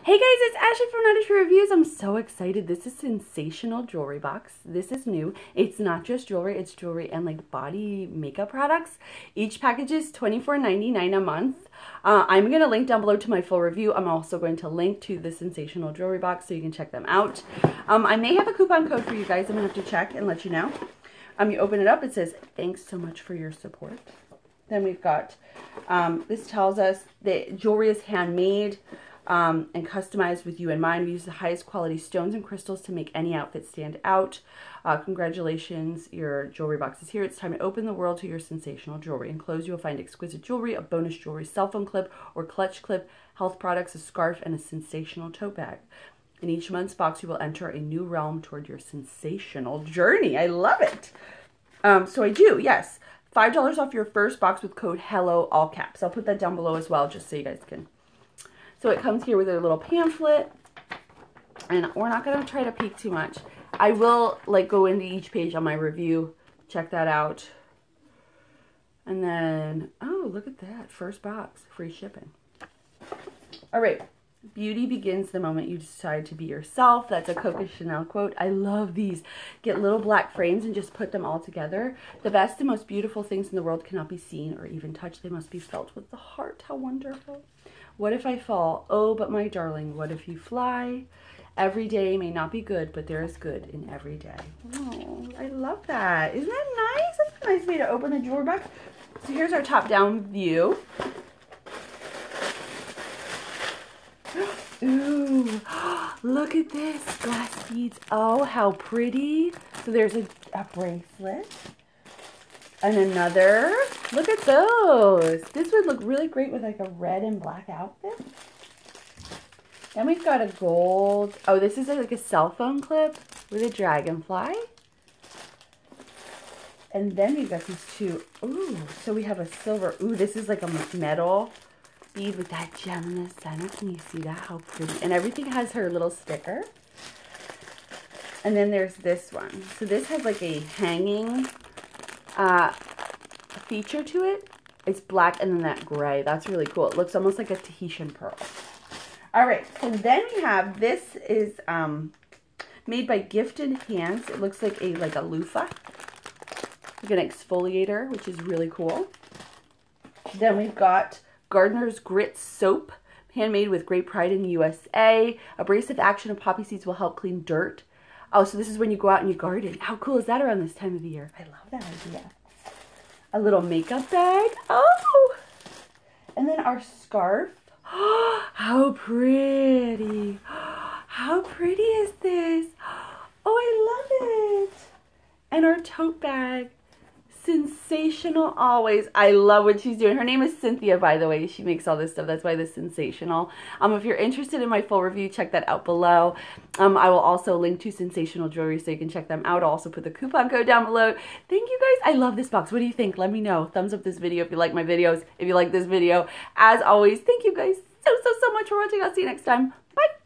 Hey guys, it's Ashley from Asheli Reviews. I'm so excited. This is Cynsational Jewelry Box. This is new. It's not just jewelry, it's jewelry and like body makeup products. Each package is $24.99 a month. I'm going to link down below to my full review. I'm also going to link to the Cynsational Jewelry Box so you can check them out. I may have a coupon code for you guys. I'm going to have to check and let you know. You open it up, it says, "Thanks so much for your support." Then we've got, this tells us that jewelry is handmade and customized with you in mind. We use the highest quality stones and crystals to make any outfit stand out. Congratulations, your jewelry box is here. It's time to open the world to your sensational jewelry. Enclosed, you'll find exquisite jewelry, a bonus jewelry cell phone clip or clutch clip, health products, a scarf, and a sensational tote bag. In each month's box, you will enter a new realm toward your sensational journey. I love it. So I do, yes. $5 off your first box with code HELLO, all caps. I'll put that down below as well, just so you guys can. So it comes here with a little pamphlet, and we're not going to try to peek too much. I will like go into each page on my review, check that out. And then, oh, look at that. First box, free shipping. All right. Beauty begins the moment you decide to be yourself. That's a Coco Chanel quote. I love these. Get little black frames and just put them all together. The best and most beautiful things in the world cannot be seen or even touched. They must be felt with the heart. How wonderful. What if I fall? Oh, but my darling, what if you fly? Every day may not be good, but there is good in every day. Oh, I love that. Isn't that nice? That's a nice way to open a jewelry box. So here's our top-down view. Ooh, look at this. Glass beads. Oh, how pretty. So there's a bracelet. And another. Look at those. This would look really great with like a red and black outfit. Then we've got a gold. Oh, this is like a cell phone clip with a dragonfly. And then we've got these two. Ooh, so we have a silver. Ooh, this is like a metal bead with that gem in the center. Can you see that? How pretty. And everything has her little sticker. And then there's this one. So this has like a hanging feature to it. It's black and then that gray. That's really cool. It looks almost like a Tahitian pearl. All right, so then we have, this is made by Gifted Hands. It looks like a loofah, like an exfoliator, which is really cool. Then we've got Gardener's Grit Soap, handmade with great pride in the USA. Abrasive action of poppy seeds will help clean dirt. Oh, so this is when you go out and you garden. How cool is that around this time of the year? I love that idea. A little makeup bag. Oh! And then our scarf. How pretty. How pretty is this? Oh, I love it. And our tote bag. Sensational always. I love what she's doing. Her name is Cynthia, by the way. She makes all this stuff. That's why this Sensational. If you're interested in my full review, check that out below. I will also link to Cynsational Jewelry so you can check them out. I'll also put the coupon code down below. Thank you guys. I love this box. What do you think? Let me know. Thumbs up this video if you like my videos. If you like this video. As always, thank you guys so much for watching. I'll see you next time. Bye.